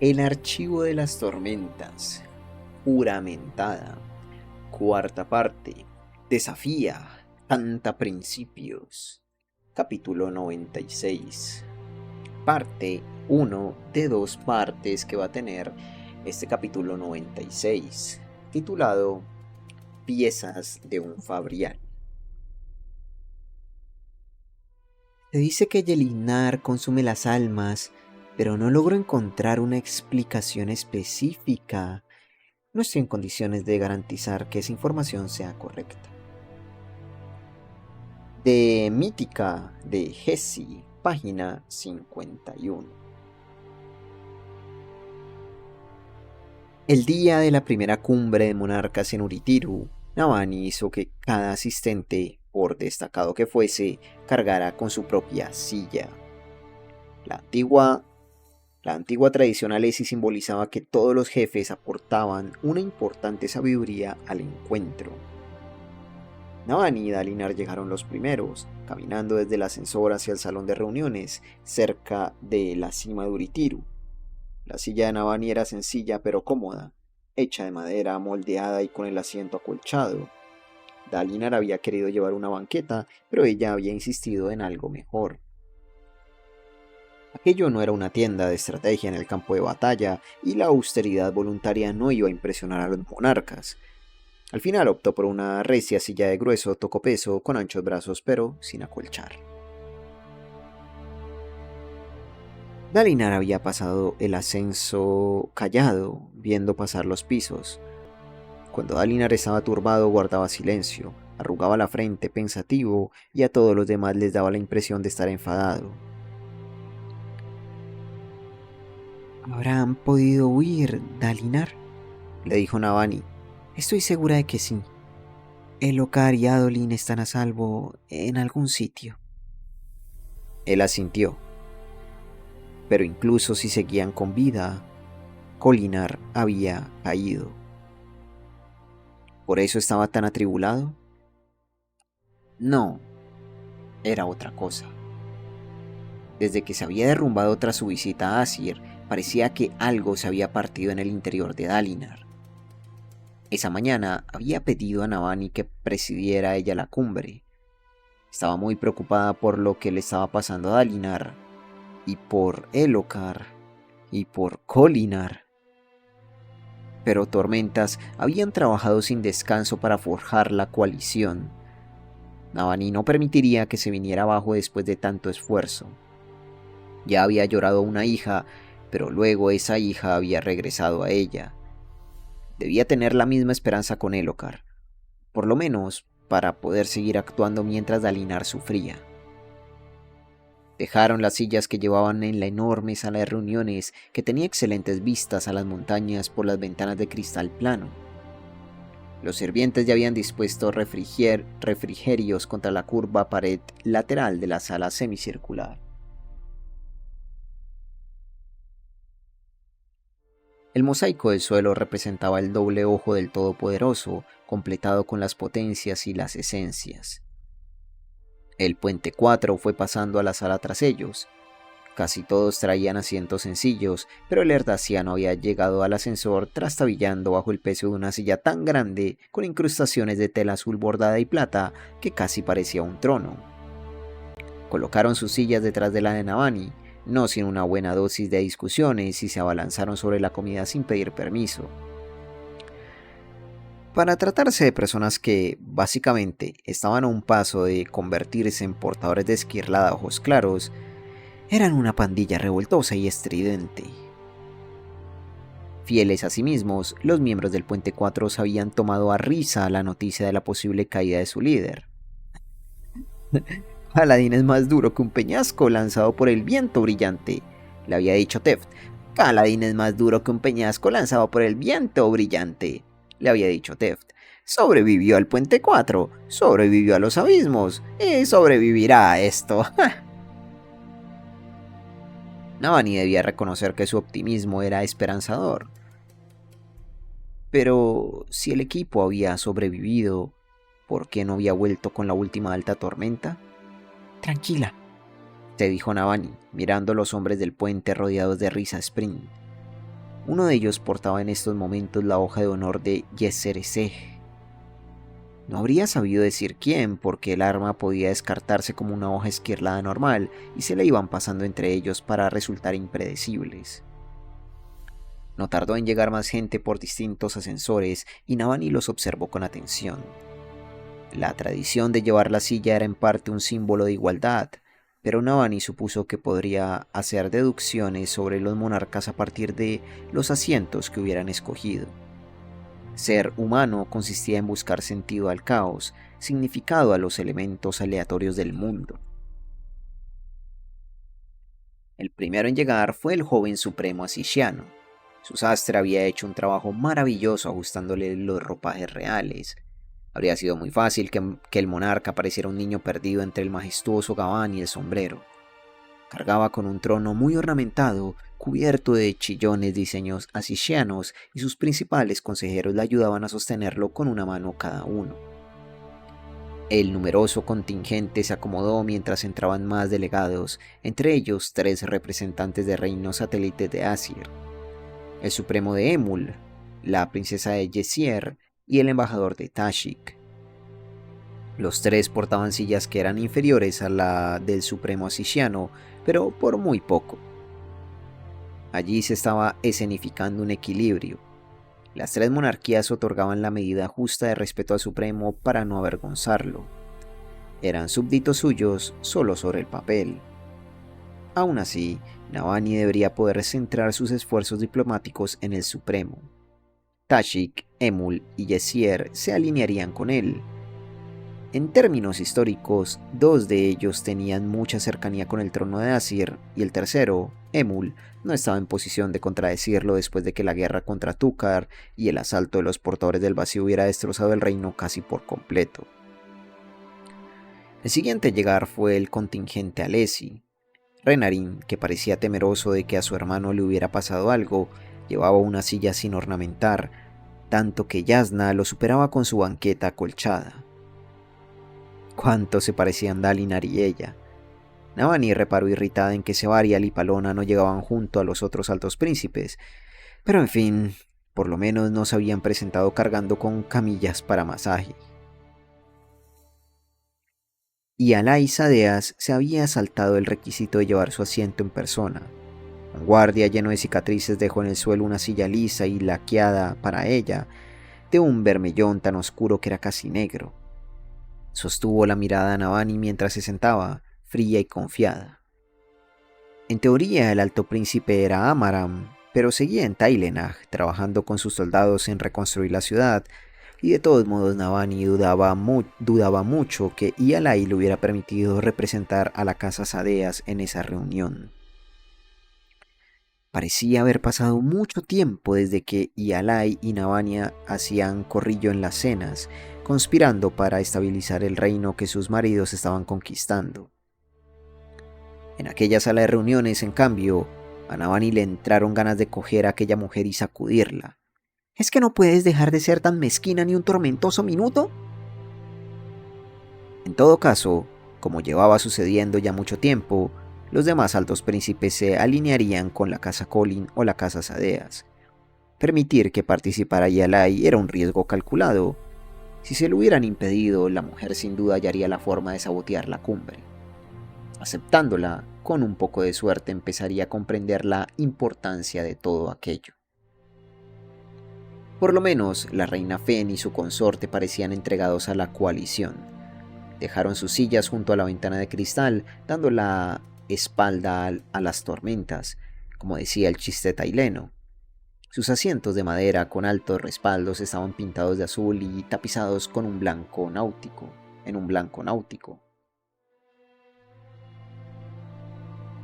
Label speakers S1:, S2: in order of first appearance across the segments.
S1: El archivo de las tormentas. Juramentada. Cuarta parte. Desafía. Canta principios. Capítulo 96. Parte 1 de 2 partes que va a tener este capítulo 96, titulado Piezas de un Fabrián. Se dice que Yelinar consume las almas, pero no logro encontrar una explicación específica. No estoy en condiciones de garantizar que esa información sea correcta. De Mítica de Hesi, página 51. El día de la primera cumbre de monarcas en Urithiru, Navani hizo que cada asistente, por destacado que fuese, cargara con su propia silla. La antigua tradición alesi simbolizaba que todos los jefes aportaban una importante sabiduría al encuentro. Navani y Dalinar llegaron los primeros, caminando desde el ascensor hacia el salón de reuniones, cerca de la cima de Urithiru. La silla de Navani era sencilla pero cómoda, hecha de madera moldeada y con el asiento acolchado. Dalinar había querido llevar una banqueta, pero ella había insistido en algo mejor. Aquello no era una tienda de estrategia en el campo de batalla, y la austeridad voluntaria no iba a impresionar a los monarcas. Al final optó por una recia silla de grueso tocopeso con anchos brazos pero sin acolchar. Dalinar había pasado el ascenso callado, viendo pasar los pisos. Cuando Dalinar estaba turbado guardaba silencio, arrugaba la frente pensativo y a todos los demás les daba la impresión de estar enfadado. ¿Habrán podido huir, Dalinar?, le dijo Navani. Estoy segura de que sí. Elhokar y Adolin están a salvo en algún sitio. Él asintió. Pero incluso si seguían con vida, Kholinar había caído. ¿Por eso estaba tan atribulado? No, era otra cosa. Desde que se había derrumbado tras su visita a Aesir, parecía que algo se había partido en el interior de Dalinar. Esa mañana había pedido a Navani que presidiera ella la cumbre. Estaba muy preocupada por lo que le estaba pasando a Dalinar, y por Elhokar, y por Kholinar. Pero tormentas habían trabajado sin descanso para forjar la coalición. Navani no permitiría que se viniera abajo después de tanto esfuerzo. Ya había llorado una hija, pero luego esa hija había regresado a ella. Debía tener la misma esperanza con Elhokar, por lo menos para poder seguir actuando mientras Dalinar sufría. Dejaron las sillas que llevaban en la enorme sala de reuniones que tenía excelentes vistas a las montañas por las ventanas de cristal plano. Los sirvientes ya habían dispuesto refrigerios contra la curva pared lateral de la sala semicircular. El mosaico del suelo representaba el doble ojo del Todopoderoso, completado con las potencias y las esencias. El puente 4 fue pasando a la sala tras ellos. Casi todos traían asientos sencillos, pero el erdasiano había llegado al ascensor trastabillando bajo el peso de una silla tan grande, con incrustaciones de tela azul bordada y plata, que casi parecía un trono. Colocaron sus sillas detrás de la de Navani, no sin una buena dosis de discusiones, y se abalanzaron sobre la comida sin pedir permiso. Para tratarse de personas que, básicamente, estaban a un paso de convertirse en portadores de esquirlada a ojos claros, eran una pandilla revoltosa y estridente. Fieles a sí mismos, los miembros del Puente 4 se habían tomado a risa la noticia de la posible caída de su líder. Kaladin es más duro que un peñasco lanzado por el viento brillante, le había dicho Teft. Kaladin es más duro que un peñasco lanzado por el viento brillante, le había dicho Teft. Sobrevivió al Puente 4, sobrevivió a los abismos, y sobrevivirá a esto. Navani debía reconocer que su optimismo era esperanzador. Pero si el equipo había sobrevivido, ¿por qué no había vuelto con la última alta tormenta? Tranquila, se dijo Navani, mirando a los hombres del puente rodeados de Risa Spring. Uno de ellos portaba en estos momentos la hoja de honor de Yeseresej. No habría sabido decir quién, porque el arma podía descartarse como una hoja esquirlada normal y se la iban pasando entre ellos para resultar impredecibles. No tardó en llegar más gente por distintos ascensores y Navani los observó con atención. La tradición de llevar la silla era en parte un símbolo de igualdad, pero Navani supuso que podría hacer deducciones sobre los monarcas a partir de los asientos que hubieran escogido. Ser humano consistía en buscar sentido al caos, significado a los elementos aleatorios del mundo. El primero en llegar fue el joven supremo asisiano. Su sastre había hecho un trabajo maravilloso ajustándole los ropajes reales. Habría sido muy fácil que el monarca pareciera un niño perdido entre el majestuoso gabán y el sombrero. Cargaba con un trono muy ornamentado, cubierto de chillones diseños asisianos, y sus principales consejeros le ayudaban a sostenerlo con una mano cada uno. El numeroso contingente se acomodó mientras entraban más delegados, entre ellos 3 representantes de reinos satélites de Aesir, el supremo de Emul, la princesa de Yesier y el embajador de Tashik. Los 3 portaban sillas que eran inferiores a la del supremo asisiano, pero por muy poco. Allí se estaba escenificando un equilibrio. Las 3 monarquías otorgaban la medida justa de respeto al supremo para no avergonzarlo. Eran súbditos suyos solo sobre el papel. Aún así, Navani debería poder centrar sus esfuerzos diplomáticos en el supremo. Tashik, Emul y Yesier se alinearían con él. En términos históricos, 2 de ellos tenían mucha cercanía con el trono de Aesir y el tercero, Emul, no estaba en posición de contradecirlo después de que la guerra contra Túkar y el asalto de los portadores del vacío hubiera destrozado el reino casi por completo. El siguiente en llegar fue el contingente Alesi. Renarin, que parecía temeroso de que a su hermano le hubiera pasado algo, llevaba una silla sin ornamentar, tanto que Yasna lo superaba con su banqueta acolchada. Cuánto se parecían Dalinar y ella. Navani reparó irritada en que Sebarial y Palona no llegaban junto a los otros altos príncipes, pero en fin, por lo menos no se habían presentado cargando con camillas para masaje. Y Alai Sadeas se había saltado el requisito de llevar su asiento en persona. Un guardia lleno de cicatrices dejó en el suelo una silla lisa y laqueada para ella, de un vermellón tan oscuro que era casi negro. Sostuvo la mirada a Navani mientras se sentaba, fría y confiada. En teoría, el alto príncipe era Amaram, pero seguía en Tailenag, trabajando con sus soldados en reconstruir la ciudad, y de todos modos Navani dudaba mucho que Ialai le hubiera permitido representar a la casa Sadeas en esa reunión. Parecía haber pasado mucho tiempo desde que Ialai y Navani hacían corrillo en las cenas, conspirando para estabilizar el reino que sus maridos estaban conquistando. En aquella sala de reuniones, en cambio, a Navani le entraron ganas de coger a aquella mujer y sacudirla. ¿Es que no puedes dejar de ser tan mezquina ni un tormentoso minuto? En todo caso, como llevaba sucediendo ya mucho tiempo, los demás altos príncipes se alinearían con la casa Colin o la casa Sadeas. Permitir que participara Ialai era un riesgo calculado. Si se lo hubieran impedido, la mujer sin duda hallaría la forma de sabotear la cumbre. Aceptándola, con un poco de suerte empezaría a comprender la importancia de todo aquello. Por lo menos, la reina Fen y su consorte parecían entregados a la coalición. Dejaron sus sillas junto a la ventana de cristal, dando la espalda a las tormentas, como decía el chiste taileno. Sus asientos de madera con altos respaldos estaban pintados de azul y tapizados con un blanco náutico,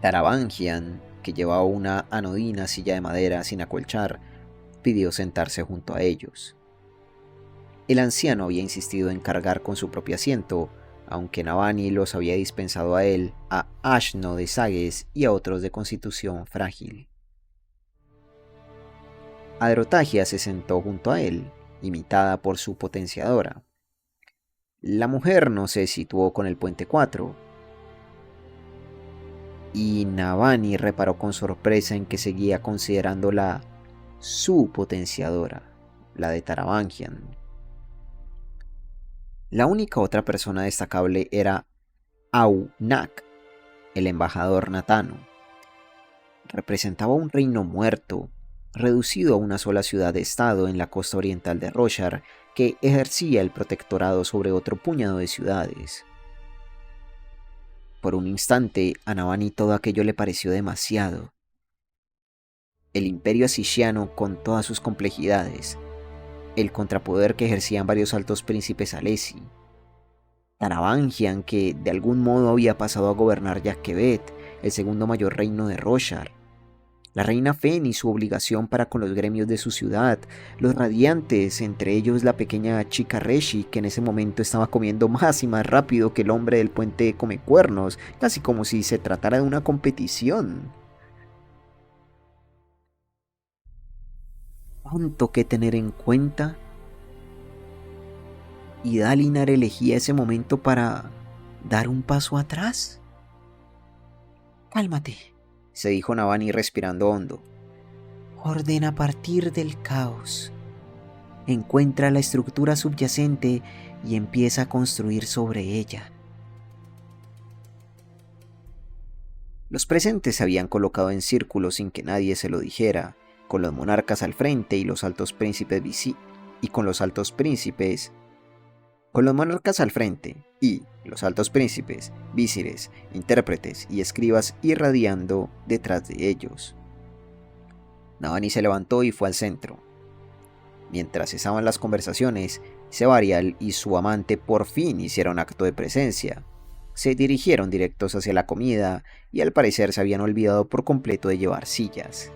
S1: Taravangian, que llevaba una anodina silla de madera sin acolchar, pidió sentarse junto a ellos. El anciano había insistido en cargar con su propio asiento, aunque Navani los había dispensado a él, a Ashno de Sages y a otros de constitución frágil. Adrotagia se sentó junto a él, imitada por su potenciadora. La mujer no se situó con el puente 4, y Navani reparó con sorpresa en que seguía considerándola su potenciadora, la de Taravangian. La única otra persona destacable era Aunak, el embajador natano. Representaba un reino muerto, reducido a una sola ciudad-estado en la costa oriental de Roshar, que ejercía el protectorado sobre otro puñado de ciudades. Por un instante, a Navani todo aquello le pareció demasiado. El imperio asiciano con todas sus complejidades, el contrapoder que ejercían varios altos príncipes alesi, Taravangian, que de algún modo había pasado a gobernar Yakebet, el segundo mayor reino de Roshar, la reina Fen y su obligación para con los gremios de su ciudad, los radiantes, entre ellos la pequeña chica Reshi, que en ese momento estaba comiendo más y más rápido que el hombre del puente Comecuernos, casi como si se tratara de una competición. Tanto que tener en cuenta. ¿Y Dalinar elegía ese momento para dar un paso atrás? Cálmate, se dijo Navani respirando hondo. Ordena a partir del caos. Encuentra la estructura subyacente y empieza a construir sobre ella. Los presentes se habían colocado en círculo sin que nadie se lo dijera, con los monarcas al frente y los altos príncipes Con los monarcas al frente y los altos príncipes, vísires, intérpretes y escribas irradiando detrás de ellos. Navani se levantó y fue al centro. Mientras cesaban las conversaciones, Sevarial y su amante por fin hicieron acto de presencia. Se dirigieron directos hacia la comida y al parecer se habían olvidado por completo de llevar sillas.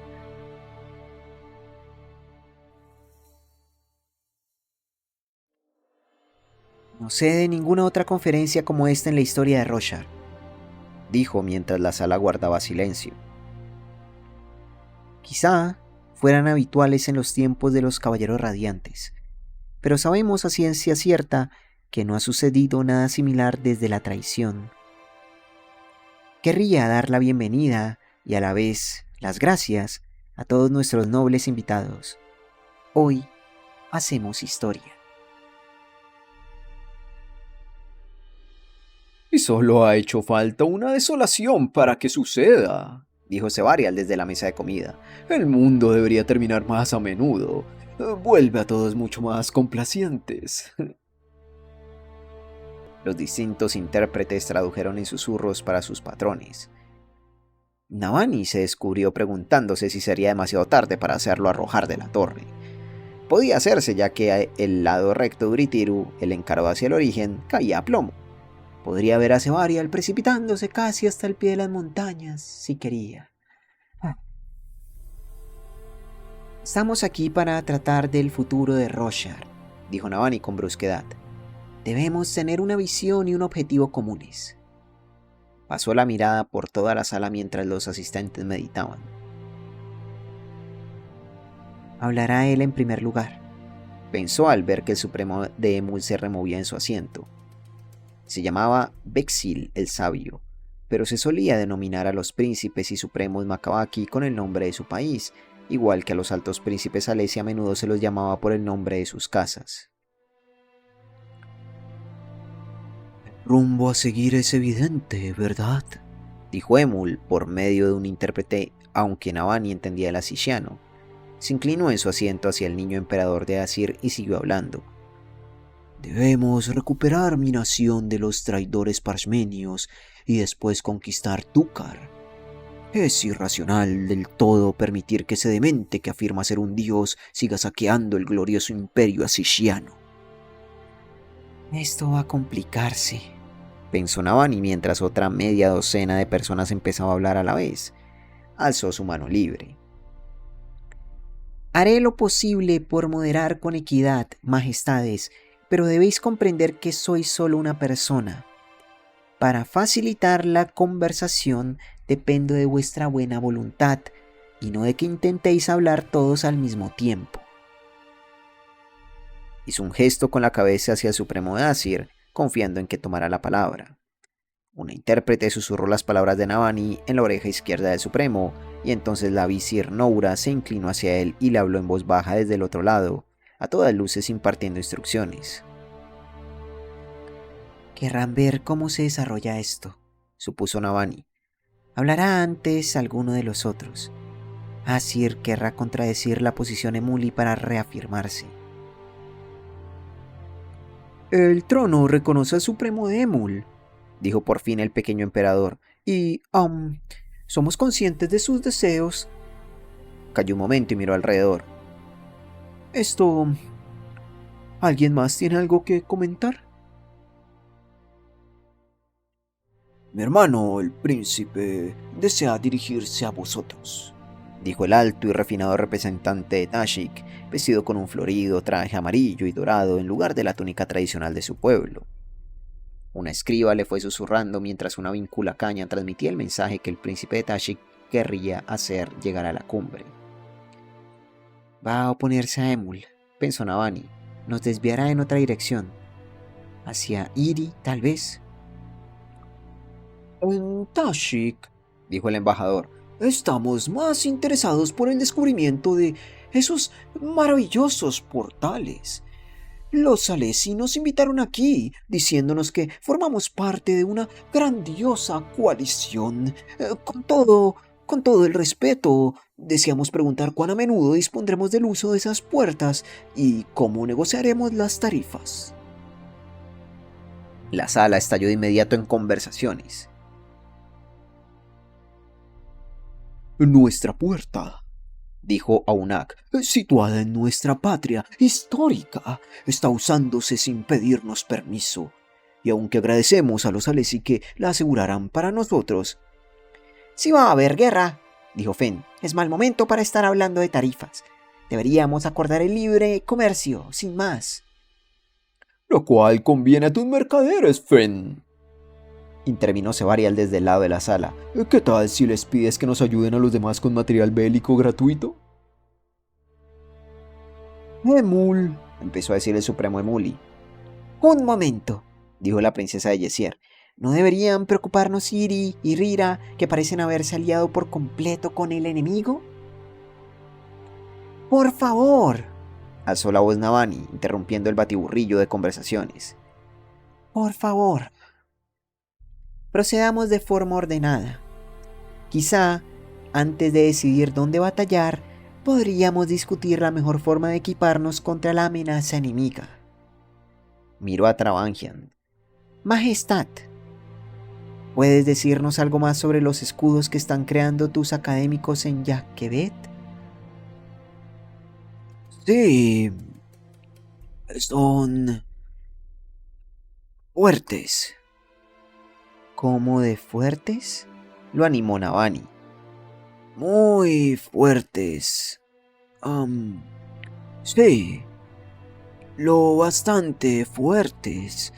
S1: No sé de ninguna otra conferencia como esta en la historia de Roshar, dijo mientras la sala guardaba silencio. Quizá fueran habituales en los tiempos de los Caballeros Radiantes, pero sabemos a ciencia cierta que no ha sucedido nada similar desde la traición. Querría dar la bienvenida y a la vez las gracias a todos nuestros nobles invitados. Hoy hacemos historia.
S2: Y solo ha hecho falta una desolación para que suceda, dijo Sevarial desde la mesa de comida. El mundo debería terminar más a menudo. Vuelve a todos mucho más complacientes.
S1: Los distintos intérpretes tradujeron en susurros para sus patrones. Navani se descubrió preguntándose si sería demasiado tarde para hacerlo arrojar de la torre. Podía hacerse, ya que el lado recto de Uritiru, el encarado hacia el origen, caía a plomo. Podría ver a Sevarial precipitándose casi hasta el pie de las montañas, si quería. Estamos aquí para tratar del futuro de Roshar, dijo Navani con brusquedad. Debemos tener una visión y un objetivo comunes. Pasó la mirada por toda la sala mientras los asistentes meditaban. Hablará él en primer lugar, pensó al ver que el supremo de Emul se removía en su asiento. Se llamaba Bexil el Sabio, pero se solía denominar a los príncipes y supremos Makabaki con el nombre de su país, igual que a los altos príncipes alesi a menudo se los llamaba por el nombre de sus casas.
S2: El rumbo a seguir es evidente, ¿verdad?,
S1: dijo Emul por medio de un intérprete, aunque Navani entendía el asiciano. Se inclinó en su asiento hacia el niño emperador de Asir y siguió hablando.
S2: Debemos recuperar mi nación de los traidores parshmenios y después conquistar Túcar. Es irracional del todo permitir que ese demente que afirma ser un dios siga saqueando el glorioso imperio asiciano.
S1: Esto va a complicarse, pensó Navani mientras otra media docena de personas empezaba a hablar a la vez. Alzó su mano libre. Haré lo posible por moderar con equidad, majestades, pero debéis comprender que soy solo una persona. Para facilitar la conversación dependo de vuestra buena voluntad y no de que intentéis hablar todos al mismo tiempo. Hizo un gesto con la cabeza hacia el supremo de Asir, confiando en que tomara la palabra. Una intérprete susurró las palabras de Navani en la oreja izquierda del Supremo, y entonces la visir Noura se inclinó hacia él y le habló en voz baja desde el otro lado, a todas luces impartiendo instrucciones.
S2: Querrán ver cómo se desarrolla esto,
S1: supuso Navani.
S2: Hablará antes alguno de los otros. Asir querrá contradecir la posición de Muli para reafirmarse.
S1: El trono reconoce al Supremo de Emul, dijo por fin el pequeño emperador, y, somos conscientes de sus deseos. Calló un momento y miró alrededor. ¿Alguien más tiene algo que comentar?
S2: Mi hermano, el príncipe, desea dirigirse a vosotros,
S1: dijo el alto y refinado representante de Tashik, vestido con un florido traje amarillo y dorado en lugar de la túnica tradicional de su pueblo. Una escriba le fue susurrando mientras una víncula caña transmitía el mensaje que el príncipe de Tashik querría hacer llegar a la cumbre.
S2: Va a oponerse a Emul, pensó Navani. Nos desviará en otra dirección. Hacia Iri, tal vez.
S1: En Tashik, dijo el embajador, estamos más interesados por el descubrimiento de esos maravillosos portales. Los Alesi nos invitaron aquí, diciéndonos que formamos parte de una grandiosa coalición. Con todo el respeto, deseamos preguntar cuán a menudo dispondremos del uso de esas puertas y cómo negociaremos las tarifas. La sala estalló de inmediato en conversaciones. Nuestra puerta, dijo Aunak, situada en nuestra patria histórica, está usándose sin pedirnos permiso. Y aunque agradecemos a los Alesi que la asegurarán para nosotros.
S2: Si va a haber guerra, dijo Fen, es mal momento para estar hablando de tarifas. Deberíamos acordar el libre comercio, sin más.
S1: Lo cual conviene a tus mercaderes, Fen, intervino Sevarial desde el lado de la sala. ¿Qué tal si les pides que nos ayuden a los demás con material bélico gratuito? Emul, empezó a decir el supremo Emuli.
S2: Un momento, dijo la princesa de Yesier. ¿No deberían preocuparnos Iri y Rira, que parecen haberse aliado por completo con el enemigo? Por favor,
S1: alzó la voz Navani, interrumpiendo el batiburrillo de conversaciones.
S2: Por favor. Procedamos de forma ordenada. Quizá, antes de decidir dónde batallar, podríamos discutir la mejor forma de equiparnos contra la amenaza enemiga.
S1: Miró a Travangian.
S2: Majestad, ¿puedes decirnos algo más sobre los escudos que están creando tus académicos en Yakebet?
S1: Sí, son fuertes.
S2: ¿Cómo de fuertes?
S1: Lo animó Navani. Muy fuertes. Sí. Lo bastante fuertes.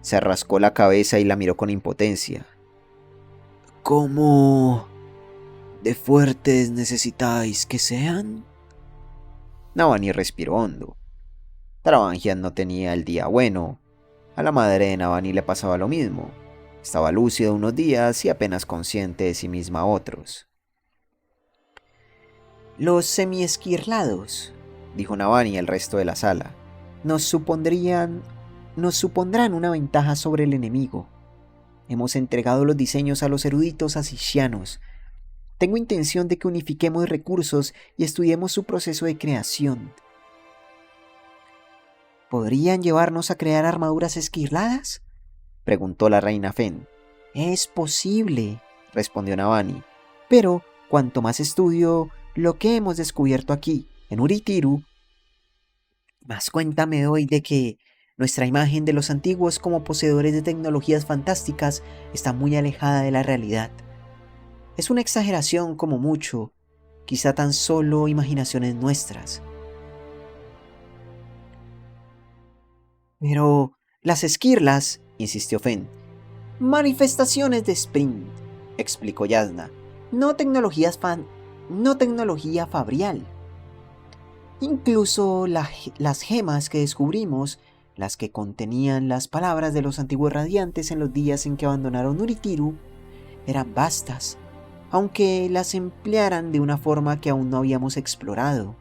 S1: Se rascó la cabeza y la miró con impotencia. ¿Cómo de fuertes necesitáis que sean? Navani respiró hondo. Travangian no tenía el día bueno. A la madre de Navani le pasaba lo mismo. Estaba lúcida unos días y apenas consciente de sí misma otros.
S2: Los semiesquirlados, dijo Navani al resto de la sala, nos supondrán una ventaja sobre el enemigo. Hemos entregado los diseños a los eruditos asishianos. Tengo intención de que unifiquemos recursos y estudiemos su proceso de creación. ¿Podrían llevarnos a crear armaduras esquirladas?, preguntó la reina Fen. Es posible, respondió Navani, pero cuanto más estudio lo que hemos descubierto aquí, en Uritiru, más cuenta me doy de que nuestra imagen de los antiguos como poseedores de tecnologías fantásticas está muy alejada de la realidad. Es una exageración como mucho, quizá tan solo imaginaciones nuestras. Pero las esquirlas, insistió Fen. Manifestaciones de Sprint, explicó Yasna. No tecnología fabrial. Incluso las gemas que descubrimos las que contenían las palabras de los antiguos radiantes en los días en que abandonaron Uritiru, eran vastas, aunque las emplearan de una forma que aún no habíamos explorado.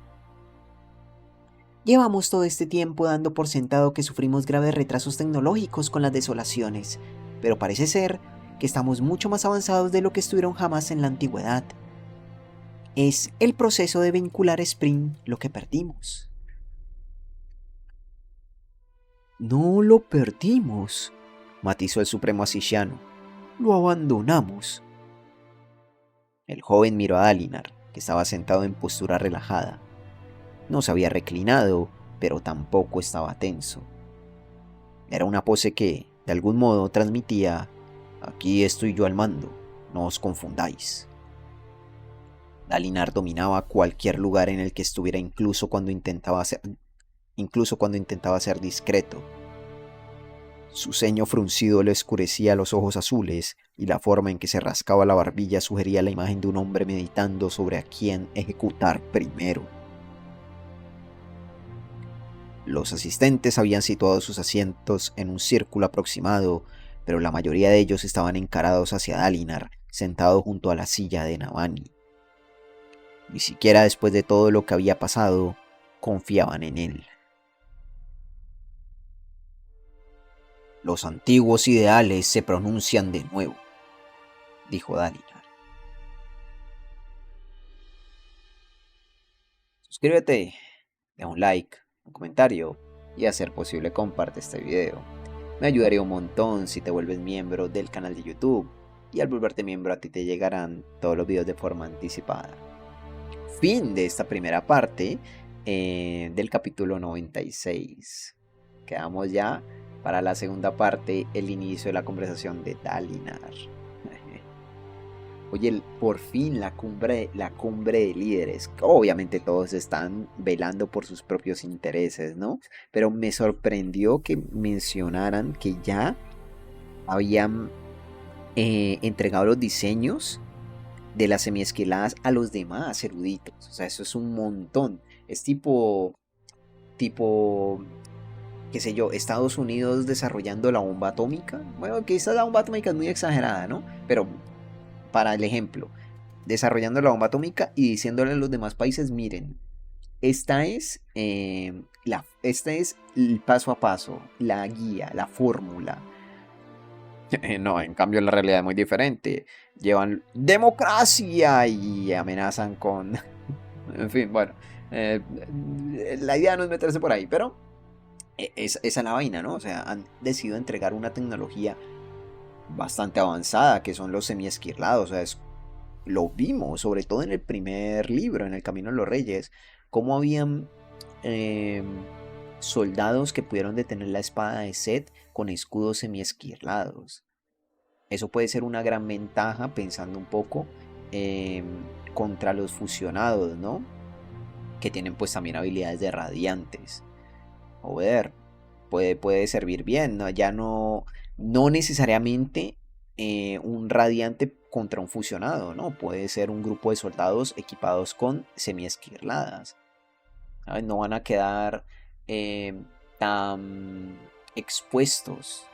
S2: Llevamos todo este tiempo dando por sentado que sufrimos graves retrasos tecnológicos con las desolaciones, pero parece ser que estamos mucho más avanzados de lo que estuvieron jamás en la antigüedad. Es el proceso de vincular Spring lo que perdimos.
S1: No lo perdimos, matizó el supremo asiciano. Lo abandonamos. El joven miró a Dalinar, que estaba sentado en postura relajada. No se había reclinado, pero tampoco estaba tenso. Era una pose que, de algún modo, transmitía: aquí estoy yo al mando, no os confundáis. Dalinar dominaba cualquier lugar en el que estuviera, incluso cuando intentaba ser discreto. Su ceño fruncido le oscurecía los ojos azules, y la forma en que se rascaba la barbilla sugería la imagen de un hombre meditando sobre a quién ejecutar primero. Los asistentes habían situado sus asientos en un círculo aproximado, pero la mayoría de ellos estaban encarados hacia Dalinar, sentado junto a la silla de Navani. Ni siquiera después de todo lo que había pasado, confiaban en él. Los antiguos ideales se pronuncian de nuevo, dijo Dalinar. Suscríbete, deja un like, un comentario y a ser posible comparte este video. Me ayudaría un montón si te vuelves miembro del canal de YouTube, y al volverte miembro a ti te llegarán todos los videos de forma anticipada. Fin de esta primera parte del capítulo 96. Quedamos ya para la segunda parte, el inicio de la conversación de Dalinar. Oye, por fin la cumbre de líderes. Obviamente todos están velando por sus propios intereses, ¿no? Pero me sorprendió que mencionaran que ya habían entregado los diseños de las semiesquiladas a los demás eruditos. O sea, eso es un montón. Es tipo, qué sé yo, Estados Unidos desarrollando la bomba atómica. Bueno, quizás la bomba atómica es muy exagerada, ¿no? Pero para el ejemplo, desarrollando la bomba atómica y diciéndole a los demás países: miren, esta es el paso a paso, la guía, la fórmula. No, en cambio la realidad es muy diferente. Llevan democracia y amenazan con... En fin, bueno, la idea no es meterse por ahí, pero esa es la vaina, ¿no? O sea, han decidido entregar una tecnología bastante avanzada, que son los semiesquirlados. O sea, lo vimos, sobre todo en el primer libro, en El Camino de los Reyes, cómo habían soldados que pudieron detener la espada de Set con escudos semiesquirlados. Eso puede ser una gran ventaja, pensando un poco contra los fusionados, ¿no? Que tienen pues también habilidades de radiantes. O ver, puede servir bien, ¿no? Ya no necesariamente un radiante contra un fusionado, ¿no? Puede ser un grupo de soldados equipados con semiesquirladas. ¿Sabes? No van a quedar tan expuestos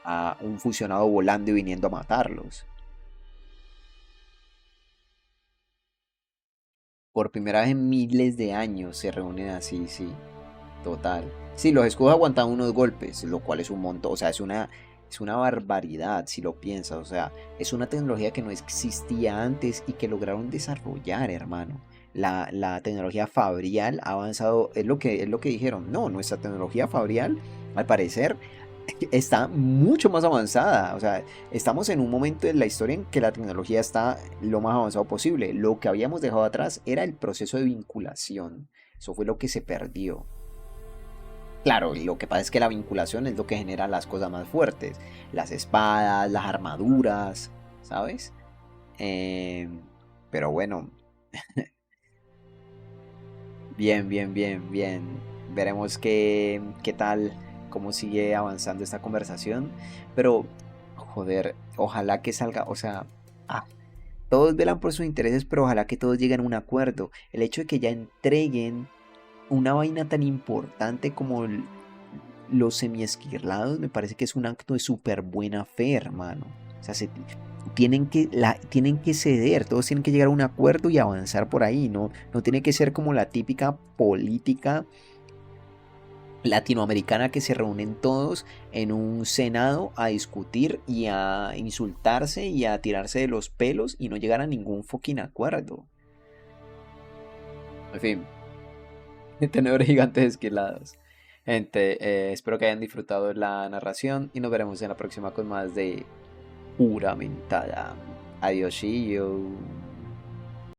S1: a un fusionado volando y viniendo a matarlos. Por primera vez en miles de años se reúnen así, sí. Total. Sí, los escudos aguantan unos golpes, lo cual es un montón. O sea, es una barbaridad si lo piensas. O sea, es una tecnología que no existía antes y que lograron desarrollar, hermano. La tecnología fabrial ha avanzado, es lo que dijeron. No, nuestra tecnología fabrial, al parecer, está mucho más avanzada. O sea, estamos en un momento de la historia en que la tecnología está lo más avanzado posible. Lo que habíamos dejado atrás era el proceso de vinculación. Eso fue lo que se perdió. Claro, y lo que pasa es que la vinculación es lo que genera las cosas más fuertes. Las espadas, las armaduras, ¿sabes? Pero bueno. Bien. Veremos qué tal, cómo sigue avanzando esta conversación. Pero, joder, ojalá que salga, o sea... todos velan por sus intereses, pero ojalá que todos lleguen a un acuerdo. El hecho de que ya entreguen una vaina tan importante como los semiesquirlados me parece que es un acto de súper buena fe, hermano. O sea, tienen que ceder, todos tienen que llegar a un acuerdo y avanzar por ahí, ¿no? No tiene que ser como la típica política latinoamericana que se reúnen todos en un senado a discutir y a insultarse y a tirarse de los pelos y no llegar a ningún fucking acuerdo. En fin, tenedores gigantes esquilados. Gente, espero que hayan disfrutado de la narración y nos veremos en la próxima con más de Juramentada. Adiós, yo.